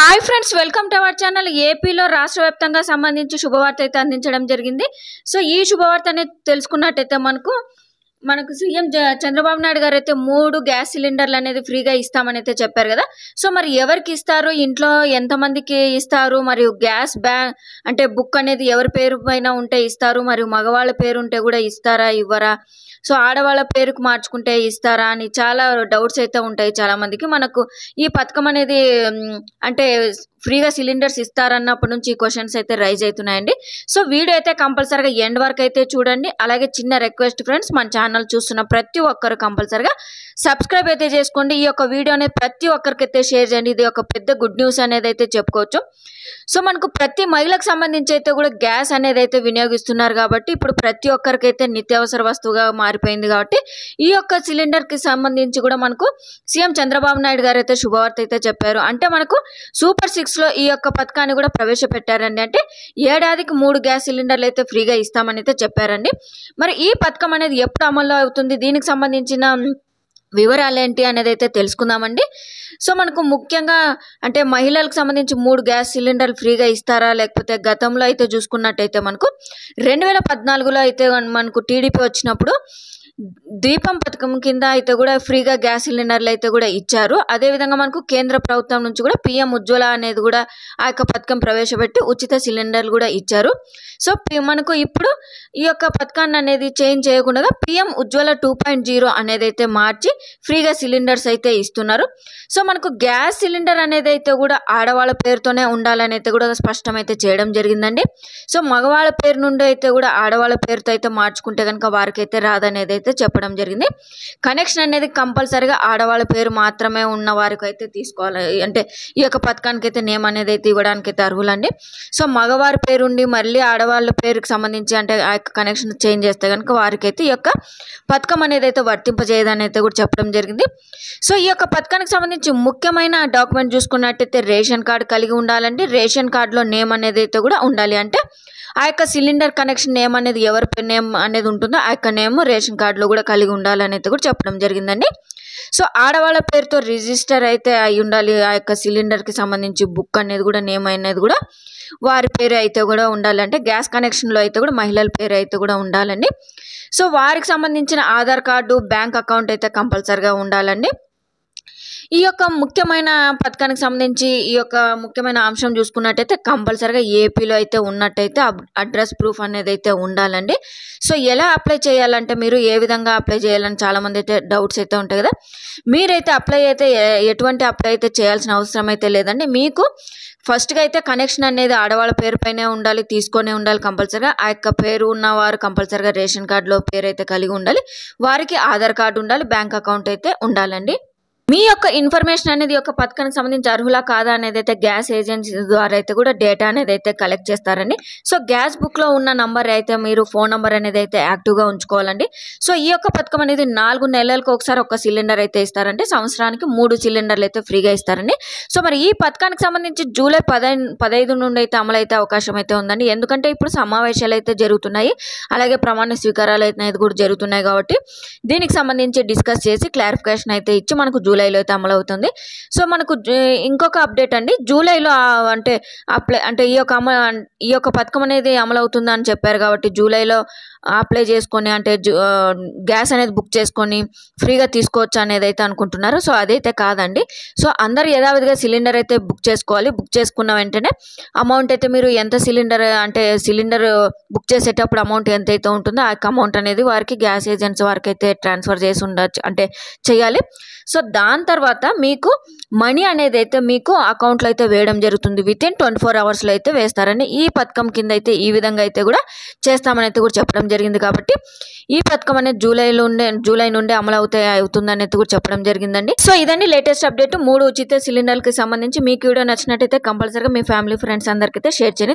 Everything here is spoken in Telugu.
Hi friends, welcome to our channel. ఏపీలో రాష్ట్ర వ్యాప్తంగా సంబంధించి శుభవార్త అయితే అందించడం జరిగింది. సో ఈ శుభవార్త అనేది తెలుసుకున్నట్టయితే మనకు సీఎం చంద్రబాబు నాయుడు గారు అయితే 3 గ్యాస్ సిలిండర్లు అనేది ఫ్రీగా ఇస్తామని అయితే చెప్పారు కదా. సో మరి ఎవరికి ఇస్తారు, ఇంట్లో ఎంతమందికి ఇస్తారు, మరియు గ్యాస్ అంటే బుక్ అనేది ఎవరి పేరు పైన ఉంటే ఇస్తారు, మరియు మగవాళ్ళ పేరు ఉంటే కూడా ఇస్తారా ఇవ్వరా, సో ఆడవాళ్ళ పేరుకు మార్చుకుంటే ఇస్తారా అని చాలా డౌట్స్ అయితే ఉంటాయి చాలా మందికి. మనకు ఈ పథకం అనేది అంటే ఫ్రీగా సిలిండర్స్ ఇస్తారన్నప్పటి నుంచి ఈ క్వశ్చన్స్ అయితే రైజ్ అవుతున్నాయండి. సో వీడియో అయితే కంపల్సరీగా ఎండ్ వరకు అయితే చూడండి. అలాగే చిన్న రిక్వెస్ట్ ఫ్రెండ్స్, మన ఛానల్ చూస్తున్న ప్రతి ఒక్కరు కంపల్సరీగా సబ్స్క్రైబ్ అయితే చేసుకోండి. ఈ యొక్క వీడియో అనేది ప్రతి ఒక్కరికైతే షేర్ చేయండి. ఇది ఒక పెద్ద గుడ్ న్యూస్ అనేది అయితే చెప్పుకోవచ్చు. సో మనకు ప్రతి మహిళకు సంబంధించి అయితే కూడా గ్యాస్ అనేది అయితే వినియోగిస్తున్నారు కాబట్టి ఇప్పుడు ప్రతి ఒక్కరికైతే నిత్యావసర వస్తువుగా మారిపోయింది కాబట్టి ఈ యొక్క సిలిండర్కి సంబంధించి కూడా మనకు సీఎం చంద్రబాబు నాయుడు గారు అయితే శుభవార్త అయితే చెప్పారు. అంటే మనకు సూపర్ 6లో ఈ యొక్క పథకాన్ని కూడా ప్రవేశపెట్టారండి. అంటే ఏడాదికి 3 గ్యాస్ సిలిండర్లు అయితే ఫ్రీగా ఇస్తామని అయితే చెప్పారండి. మరి ఈ పథకం అనేది ఎప్పుడు అమల్లో అవుతుంది, దీనికి సంబంధించిన వివరాలు ఏంటి అనేది అయితే తెలుసుకుందామండి. సో మనకు ముఖ్యంగా అంటే మహిళలకు సంబంధించి 3 గ్యాస్ సిలిండర్లు ఫ్రీగా ఇస్తారా, లేకపోతే గతంలో అయితే చూసుకున్నట్టయితే మనకు 2014లో అయితే మనకు టీడీపీ వచ్చినప్పుడు దీపం పథకం కింద అయితే కూడా ఫ్రీగా గ్యాస్ సిలిండర్లు అయితే కూడా ఇచ్చారు. అదేవిధంగా మనకు కేంద్ర ప్రభుత్వం నుంచి కూడా పిఎం ఉజ్వల అనేది కూడా ఆ యొక్క పథకం ప్రవేశపెట్టి ఉచిత సిలిండర్లు కూడా ఇచ్చారు. సో మనకు ఇప్పుడు ఈ యొక్క పథకాన్ని అనేది చేంజ్ చేయకుండా పిఎం ఉజ్వల 2.0 అనేది అయితే మార్చి ఫ్రీగా సిలిండర్స్ అయితే ఇస్తున్నారు. సో మనకు గ్యాస్ సిలిండర్ అనేది అయితే కూడా ఆడవాళ్ళ పేరుతోనే ఉండాలని అయితే కూడా స్పష్టమైతే చేయడం జరిగిందండి. సో మగవాళ్ళ పేరు నుండి అయితే కూడా ఆడవాళ్ళ పేరుతో అయితే మార్చుకుంటే కనుక వారికి అయితే రాదనేది అయితే చెప్పడం జరిగింది. కనెక్షన్ అనేది కంపల్సరీగా ఆడవాళ్ళ పేరు మాత్రమే ఉన్న వారికి అయితే తీసుకోవాలి. అంటే ఈ యొక్క పథకానికి అయితే నేమ్ అనేది అయితే ఇవ్వడానికి అయితే అర్హులండి. సో మగవారి పేరు ఉండి మళ్ళీ ఆడవాళ్ళ పేరుకి సంబంధించి అంటే ఆ యొక్క కనెక్షన్ చేంజ్ చేస్తే కనుక వారికి అయితే ఈ యొక్క పథకం అనేది అయితే వర్తింపజేయదని అయితే కూడా చెప్పడం జరిగింది. సో ఈ యొక్క పథకానికి సంబంధించి ముఖ్యమైన డాక్యుమెంట్ చూసుకున్నట్టయితే రేషన్ కార్డు కలిగి ఉండాలండి. రేషన్ కార్డులో నేమ్ అనేది అయితే కూడా ఉండాలి. అంటే ఆ యొక్క సిలిండర్ కనెక్షన్ నేమ్ అనేది ఎవరి నేమ్ అనేది ఉంటుందో ఆ యొక్క నేమ్ రేషన్ కార్డులో కూడా కలిగి ఉండాలని అయితే కూడా చెప్పడం జరిగిందండి. సో ఆడవాళ్ళ పేరుతో రిజిస్టర్ అయితే అయి ఉండాలి. ఆ యొక్క సిలిండర్కి సంబంధించి బుక్ అనేది కూడా నేమ్ అనేది కూడా వారి పేరు అయితే కూడా ఉండాలంటే గ్యాస్ కనెక్షన్లో అయితే కూడా మహిళల పేరు అయితే కూడా ఉండాలండి. సో వారికి సంబంధించిన ఆధార్ కార్డు, బ్యాంక్ అకౌంట్ అయితే కంపల్సరీగా ఉండాలండి. ఈ యొక్క ముఖ్యమైన పథకానికి సంబంధించి ఈ యొక్క ముఖ్యమైన అంశం చూసుకున్నట్టయితే కంపల్సరీగా ఏపీలో అయితే ఉన్నట్టయితే అడ్రస్ ప్రూఫ్ అనేది అయితే ఉండాలండి. సో ఎలా అప్లై చేయాలంటే మీరు ఏ విధంగా అప్లై చేయాలని చాలామంది అయితే డౌట్స్ అయితే ఉంటాయి కదా. మీరైతే అప్లై అయితే ఎటువంటి అప్లై అయితే చేయాల్సిన అవసరం అయితే లేదండి. మీకు ఫస్ట్గా అయితే కనెక్షన్ అనేది ఆడవాళ్ళ పేరు పైనే ఉండాలి, తీసుకొనే ఉండాలి కంపల్సరీగా. ఆ యొక్క పేరు ఉన్నవారు కంపల్సరీగా రేషన్ కార్డులో పేరు అయితే కలిగి ఉండాలి. వారికి ఆధార్ కార్డు ఉండాలి, బ్యాంక్ అకౌంట్ అయితే ఉండాలండి. మీ యొక్క ఇన్ఫర్మేషన్ అనేది యొక్క పథకానికి సంబంధించి అర్హులా కాదా అనేది అయితే గ్యాస్ ఏజెన్సీ ద్వారా అయితే కూడా డేటా అనేది అయితే కలెక్ట్ చేస్తారండి. సో గ్యాస్ బుక్లో ఉన్న నంబర్ అయితే మీరు ఫోన్ నెంబర్ అనేది అయితే యాక్టివ్గా ఉంచుకోవాలండి. సో ఈ యొక్క పథకం అనేది 4 నెలలకు ఒకసారి ఒక సిలిండర్ అయితే ఇస్తారంటే సంవత్సరానికి 3 సిలిండర్లు అయితే ఫ్రీగా ఇస్తారండి. సో మరి ఈ పథకానికి సంబంధించి జూలై 15 నుండి అయితే అమలు అయితే అవకాశం అయితే ఉందండి. ఎందుకంటే ఇప్పుడు సమావేశాలు అయితే జరుగుతున్నాయి, అలాగే ప్రమాణ స్వీకారాలు అయితే కూడా జరుగుతున్నాయి కాబట్టి దీనికి సంబంధించి డిస్కస్ చేసి క్లారిఫికేషన్ అయితే ఇచ్చి మనకు జూలైలో అయితే అమలు అవుతుంది. సో మనకు ఇంకొక అప్డేట్ అండి, జూలైలో అంటే ఈ యొక్క పథకం అనేది అమలు అవుతుంది అని చెప్పారు కాబట్టి జూలైలో అప్లై చేసుకొని అంటే గ్యాస్ అనేది బుక్ చేసుకొని ఫ్రీగా తీసుకోవచ్చు అనేది అయితే అనుకుంటున్నారు. సో అదైతే కాదండి. సో అందరు యథావిధిగా సిలిండర్ అయితే బుక్ చేసుకోవాలి. బుక్ చేసుకున్న వెంటనే అమౌంట్ అయితే మీరు ఎంత సిలిండర్ బుక్ చేసేటప్పుడు అమౌంట్ ఎంత అయితే ఉంటుందో ఆ అమౌంట్ అనేది వారికి గ్యాస్ ఏజెన్సీ వారికి అయితే ట్రాన్స్ఫర్ చేసి ఉండొచ్చు అంటే చేయాలి. సో దాని తర్వాత మీకు మనీ అనేది అయితే మీకు అకౌంట్లో అయితే వేయడం జరుగుతుంది. వితిన్ 24 అవర్స్లో అయితే వేస్తారని ఈ పథకం కింద అయితే ఈ విధంగా అయితే కూడా చేస్తామని అయితే కూడా చెప్పడం జరిగింది. కాబట్టి ఈ పథకం అనేది జూలై నుండి అమలు అవుతుందని అయితే కూడా చెప్పడం జరిగిందండి. సో ఇదండి లేటెస్ట్ అప్డేట్. 3 ఉచిత సిలిండర్కి సంబంధించి మీకు వీడియో నచ్చినట్టయితే కంపల్సరీగా మీ ఫ్యామిలీ ఫ్రెండ్స్ అందరికైతే షేర్ చేయండి.